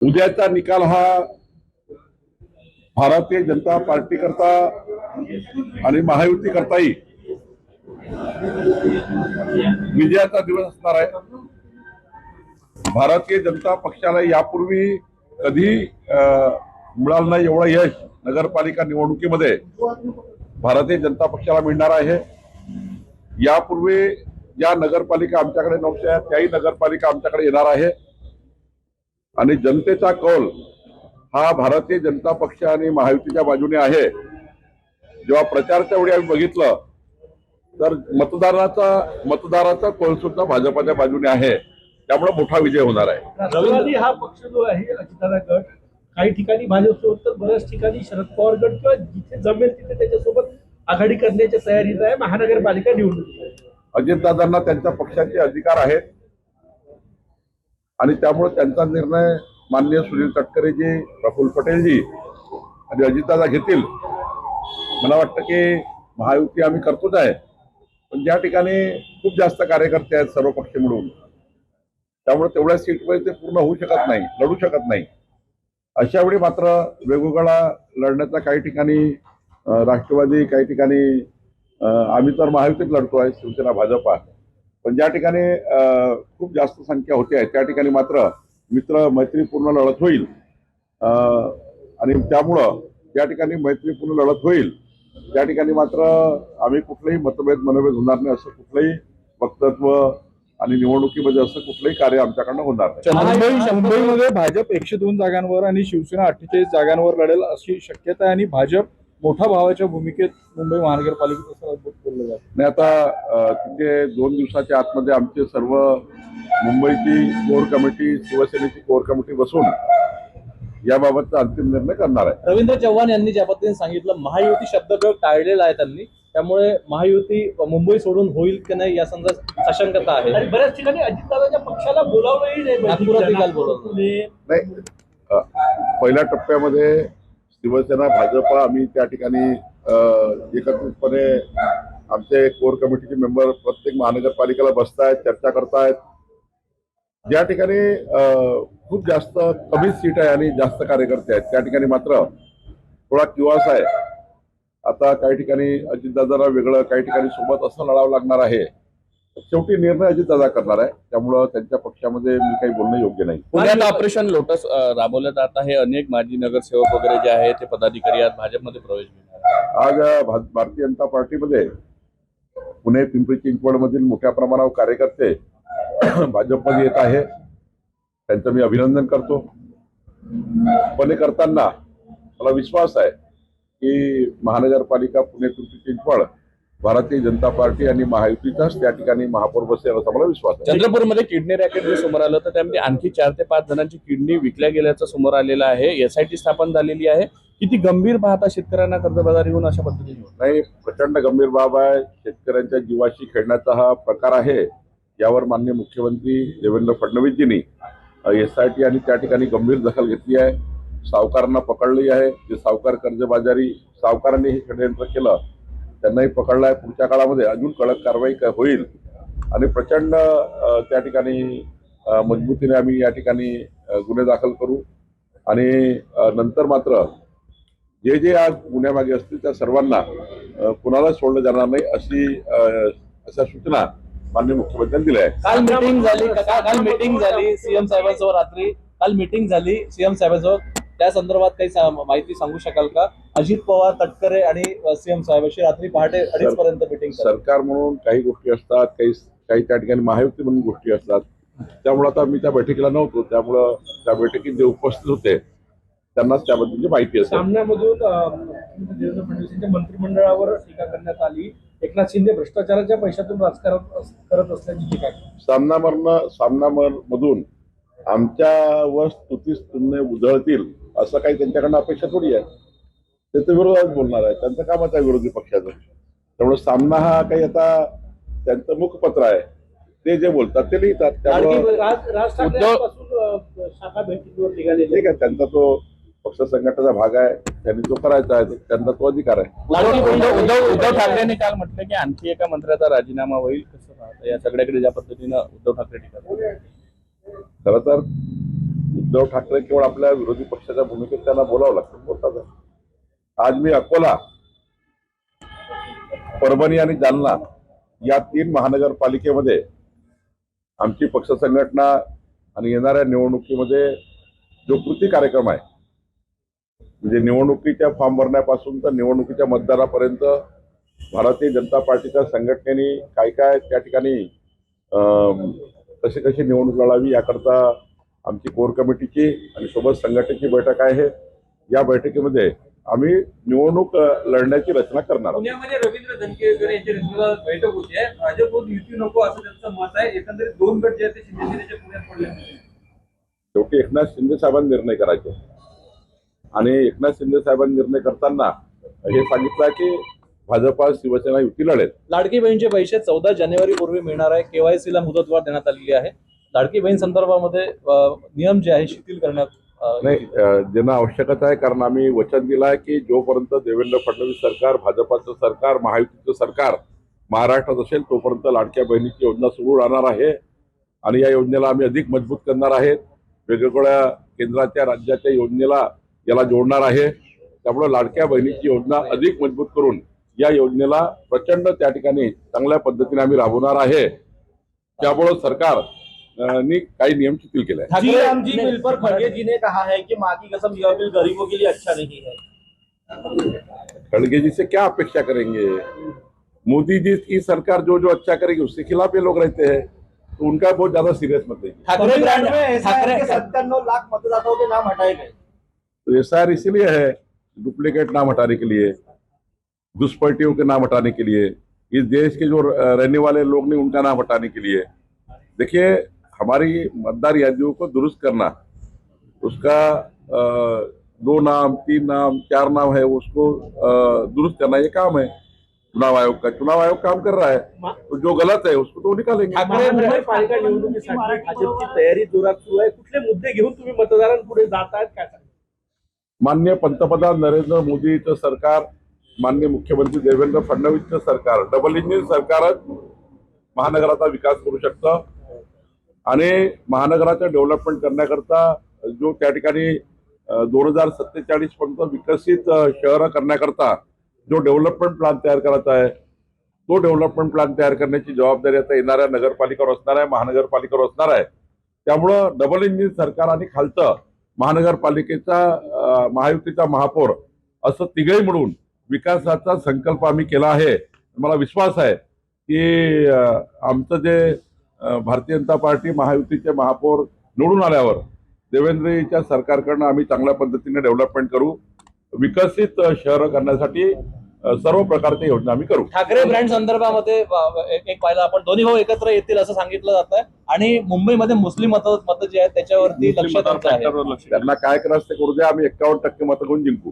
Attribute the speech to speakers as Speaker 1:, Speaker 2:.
Speaker 1: उद्याचा निकाल हा भारतीय जनता पार्टी करता आणि महायुती करताही विजयाचा दिवस असणार आहे। भारतीय जनता पक्षाला यापूर्वी कधी मिळालं नाही एवढं यश नगरपालिका निवडणुकीमध्ये भारतीय जनता पक्षाला मिळणार आहे। यापूर्वी ज्या नगरपालिका आमच्याकडे नव्हत्या त्याही नगरपालिका आमच्याकडे येणार आहे आणि जनतेचा कौल हा भारतीय जनता पक्ष आणि महायुतीच्या बाजूने आहे। जेव्हा प्रचारच्या वेळी आम्ही बघितलं तर मतदाराचा कौल सुद्धा भाजपाच्या बाजूने आहे, त्यामुळे मोठा विजय होणार आहे।
Speaker 2: राष्ट्रवादी हा पक्ष जो आहे अजितदादा गट काही ठिकाणी भाजपसोबत तर बऱ्याच ठिकाणी शरद पवार गट किंवा जिथे जमेल तिथे त्याच्यासोबत आघाडी करण्याच्या तयारीत आहे। महानगरपालिका निवडणूक
Speaker 1: अजितदादांना त्यांच्या पक्षाचे अधिकार आहेत आणि त्यामुळे त्यांचा निर्णय माननीय सुनील तटकरेजी, प्रफुल्ल पटेलजी आणि अजितदादा घेतील। मला वाटतं की महायुती आम्ही करतोच आहे, पण ज्या ठिकाणी खूप जास्त कार्यकर्ते आहेत सर्व पक्ष मिळून, त्यामुळे तेवढ्या सीटमध्ये ते पूर्ण होऊ शकत नाही, लढू शकत नाही। अशा वेळी मात्र वेगवेगळा लढण्याचा काही ठिकाणी राष्ट्रवादी, काही ठिकाणी आम्ही तर महायुतीत लढतोय, शिवसेना भाजपा, पण ज्या ठिकाणी खूप जास्त संख्या होते त्या ठिकाणी मात्र मित्र मैत्रीपूर्ण लढत होईल आणि त्यामुळं ज्या ठिकाणी मैत्रीपूर्ण लढत होईल त्या ठिकाणी मात्र आम्ही कुठलेही मनभेद होणार नाही, असं कुठलंही वक्तव्य आणि निवडणुकीमध्ये असं कुठलंही कार्य आमच्याकडनं होणार नाही।
Speaker 3: मुंबईमध्ये भाजप 102 जागांवर आणि शिवसेना 48 जागांवर लढेल अशी शक्यता आहे आणि भाजप मोठा भावाच्या भूमिकेत मुंबई महानगरपालिकेत असं बोललं जातं।
Speaker 1: नाही, आता तिथे 2 दिवसाच्या आतमध्ये आमचे सर्व मुंबईची कोर कमिटी, शिवसेनेची कोर कमिटी बसून याबाबतचा अंतिम निर्णय करणार आहे।
Speaker 4: रवींद्र चव्हाण यांनी ज्या पद्धतीने सांगितलं महायुती शब्दप्रयोग टाळलेला आहे त्यांनी, त्यामुळे महायुती मुंबई सोडून होईल की नाही या संदर्भात आशंकता आहे
Speaker 2: आणि बऱ्याच ठिकाणी अजितदादाच्या पक्षाला बोलावलंही नाही।
Speaker 4: नागपुरातही काल बोलावलं
Speaker 1: नाही, पहिल्या टप्प्यामध्ये शिवसेना भाजपा आम्ही त्या ठिकाणी एकत्रितपणे आमचे कोर कमिटीचे मेंबर प्रत्येक महानगरपालिकेला बसतायत, चर्चा करतायत। ज्या ठिकाणी खूप जास्त कमी सीट आहे आणि जास्त कार्यकर्ते आहेत त्या ठिकाणी मात्र थोडा किवास आहे। आता काही ठिकाणी अजितदादाला वेगळं, काही ठिकाणी सोबत असं लढावं लागणार आहे। शेवटी निर्णय अजितदादा करणार आहे, त्यामुळं त्यांच्या पक्षामध्ये मी काही बोलणं योग्य नाही।
Speaker 4: पुण्यात ऑपरेशन लोटस राबवलं जात आहे, अनेक माजी नगरसेवक वगैरे जे आहेत ते पदाधिकारी आज भाजपमध्ये प्रवेश घेणार।
Speaker 1: आज भारतीय जनता पार्टीमध्ये पुणे, पिंपरी चिंचवड मधील मोठ्या प्रमाणावर कार्यकर्ते भाजपमध्ये येत आहे, त्यांचं मी अभिनंदन करतो। पण हे करताना मला विश्वास आहे की महानगरपालिका पुणे, पिंपरी चिंचवड भारतीय जनता पार्टी आणि महायुतीचाच त्या ठिकाणी महापौर बसेल असा मला विश्वास आहे।
Speaker 4: चंद्रपूरमध्ये किडनी रॅकेट जे समोर आलं तर त्यामध्ये आणखी 4 ते 5 जणांची किडनी विकल्या गेल्याचं समोर आलेलं आहे। SIT स्थापन झालेली आहे। किती गंभीर पाहता शेतकऱ्यांना कर्जबाजारी होऊन अशा पद्धतीने?
Speaker 1: नाही, प्रचंड गंभीर बाब आहे। शेतकऱ्यांच्या जीवाशी खेळण्याचा हा प्रकार आहे। यावर माननीय मुख्यमंत्री देवेंद्र फडणवीसजींनी SIT आणि त्या ठिकाणी गंभीर दखल घेतली आहे। सावकारांना पकडली आहे, जे सावकार कर्जबाजारी सावकारांनी हे षडयंत्र केलं त्यांनाही पकडलं आहे। पुढच्या काळामध्ये अजून कडक कारवाई होईल आणि प्रचंड त्या ठिकाणी मजबूतीने आम्ही या ठिकाणी गुन्हे दाखल करू आणि नंतर मात्र जे आज गुन्ह्यामागे असतील त्या सर्वांना कुणाला सोडलं जाणार नाही अशा सूचना माननीय मुख्यमंत्र्यांनी दिल्या आहेत।
Speaker 4: काल मीटिंग झाली सीएम साहेबांसोबत रात्री, काल मीटिंग झाली सीएम साहेबांसोबत, त्या संदर्भात काही माहिती सांगू शकाल का? अजित पवार, तटकरे आणि सीएम साहेब अशी रात्री पहाटे 2:30 पर्यंत मीटिंग।
Speaker 1: सरकार म्हणून काही गोष्टी असतात, काही त्या ठिकाणी महायुती म्हणून गोष्टी असतात, त्यामुळे आता मी त्या बैठकीला नव्हतो, त्यामुळं त्या बैठकीत जे उपस्थित होते त्यांनाच त्याबद्दलची माहिती असेल।
Speaker 2: सामन्यामधून देवेंद्र फडणवीसांच्या मंत्रिमंडळावर टीका करण्यात आली। एकनाथ शिंदे भ्रष्टाचाराच्या पैशातून राजकारण करत असल्याची टीका केली।
Speaker 1: सामनामधून आमच्यावर स्तुतीस्तुन्य उधळतील असं काही त्यांच्याकडनं अपेक्षा थोडी आहे। ते तर विरोधात बोलणार आहे, त्यांचं कामच आहे विरोधी पक्षाचं। त्यामुळे सामना हा काही आता त्यांचं मुखपत्र आहे, ते जे बोलतात ते लिहितात। त्यामुळे
Speaker 2: राज ठाकरेंपासून शाखा भेटीवर निघालेली
Speaker 1: ठीक आहे, त्यांचा तो पक्ष संघटनेचा भाग आहे, त्यांनी तो करायचा आहे, त्यांचा तो अधिकार आहे।
Speaker 4: उद्धव ठाकरेंनी काल म्हटलं की आणखी एका मंत्र्याचा राजीनामा होईल, कसं पाहता या सगळ्याकडे ज्या पद्धतीनं उद्धव ठाकरे टीका?
Speaker 1: खरं तर उद्धव ठाकरे केवळ आपल्या विरोधी पक्षाच्या भूमिकेत त्यांना बोलावं लागतं, बोलतात. आज मी अकोला, परभणी आणि जालना या 3 महानगरपालिकेमध्ये आमची पक्ष संघटना आणि येणाऱ्या निवडणुकीमध्ये जो कृती कार्यक्रम आहे, म्हणजे निवडणुकीच्या फॉर्म भरण्यापासून तर निवडणुकीच्या मतदानापर्यंत भारतीय जनता पार्टीच्या संघटनेने काय काय त्या ठिकाणी कशी कशी निवडणूक लढावी याकरता आमची कोर कमिटीची आणि सोबत संघटनेची बैठक आहे. या बैठकीमध्ये आम्ही निवडणूक लढण्याची रचना करणार आहोत.
Speaker 5: पुण्यामध्ये रवींद्र धनगेकर यांच्या नेतृत्वात बैठक होती आहे. भाजपकडून युती नको असं त्यांचं मत आहे. एकंदरीत 2 गट जे आहेत ते शिंदे सेनेच्या पुण्यात पडले होते.
Speaker 1: शेवटी एकनाथ शिंदे साहेबांनी निर्णय करायचे आणि एकनाथ शिंदे साहेबांनी निर्णय करताना हे सांगितलं की भाजपा शिवसेना युती लढेल.
Speaker 4: लाडकी बहीणचे पैसे 14 जानेवारी पूर्वी मिळणार आहे. KYC ला मुदतवाढ देण्यात आलेली आहे. लाडकी बहीण संदर्भामध्ये नियम जे आहे शिथिल करण्यात
Speaker 1: नाही, ज्यांना आवश्यकता आहे, कारण आम्ही वचन दिलं आहे की जोपर्यंत देवेंद्र फडणवीस सरकार, भाजपाचं सरकार, महायुतीचं सरकार महाराष्ट्रात असेल तोपर्यंत लाडक्या बहिणीची योजना सुरू राहणार आहे आणि या योजनेला आम्ही अधिक मजबूत करणार आहेत. वेगवेगळ्या केंद्राच्या राज्याच्या योजनेला याला जोडणार आहे. त्यामुळे लाडक्या बहिणीची योजना अधिक मजबूत करून या योजनेला प्रचंड त्या ठिकाणी चांगल्या पद्धतीने आम्ही राबवणार आहे. त्यामुळे सरकार ने काही नियम शिथिल केले हैं.
Speaker 2: जी राम जी बिल पर खड़गे जी ने कहा है कि माँ की कसम यह बिल गरीबों के लिए अच्छा नहीं है।
Speaker 1: खड़गे जी से क्या अपेक्षा करेंगे? मोदी जी की सरकार जो जो अच्छा करेगी उसके खिलाफ ये लोग रहते हैं, तो उनका बहुत ज्यादा सीरियस मत लीजिए.
Speaker 4: ठाकरे ब्रँड
Speaker 2: ऐसा है कि
Speaker 4: ठाकरे
Speaker 2: 97 लाख मतदाताओं के नाम हटाए गए।
Speaker 1: तो एसआईआर इसीलिए है, डुप्लीकेट नाम हटाने के लिए, घुसपैठियों के नाम हटाने के लिए, इस देश के जो रहने वाले लोग नहीं उनका नाम हटाने के लिए. देखिए, हमारी मतदार यादियों को दुरुस्त करना, उसका 2 नाम 3 नाम 4 नाम है उसको दुरुस्त करना ये काम है चुनाव आयोग का. चुनाव आयोग काम कर रहा है, तो जो गलत है उसको तो निकालेंगे.
Speaker 2: महानगरपालिका निवडणुकीसाठी भाजपची तयारी जोरात सुरू आहे. कुठले मुद्दे घेऊन तुम्ही मतदारांपुढे जातायत काय सांगा?
Speaker 1: माननीय पंतप्रधान नरेंद्र मोदीचं सरकार, माननीय मुख्यमंत्री देवेंद्र फडणवीसचं सरकार, डबल इंजिन सरकारच महानगराचा विकास करू शकतं आणि महानगराचं डेव्हलपमेंट करण्याकरता जो त्या ठिकाणी 2047 पर्यंत विकसित शहर करण्याकरता जो डेव्हलपमेंट प्लॅन तयार करायचा आहे, तो डेव्हलपमेंट प्लॅन तयार करण्याची जबाबदारी आता येणाऱ्या नगरपालिकेवर असणार आहे, महानगरपालिकेवर असणार आहे. त्यामुळं डबल इंजिन सरकार आणि खालचं महानगरपालिकेचा महायुतीचा महापौर असं तिघही मिळून विकासाचा संकल्प आम्ही केला आहे. मला विश्वास आहे की आमचं जे भारतीय जनता पार्टी महायुतीचे महापौर निवडून आल्यावर देवेंद्रजीच्या सरकारकडनं आम्ही चांगल्या पद्धतीने डेव्हलपमेंट करू, विकसित शहर करण्यासाठी सर्व प्रकारच्या योजना आम्ही करू.
Speaker 4: ठाकरे ब्रँड संदर्भामध्ये एक पाहिलं आपण दोन्ही भाऊ एकत्र येतील असं सांगितलं जात आहे आणि मुंबईमध्ये मुस्लिम मत जे आहेत त्याच्यावरती लक्ष द्यायचं आहे.
Speaker 1: त्यांना काय करायचं ते करू द्या, आम्ही 51% मतं घेऊन जिंकू.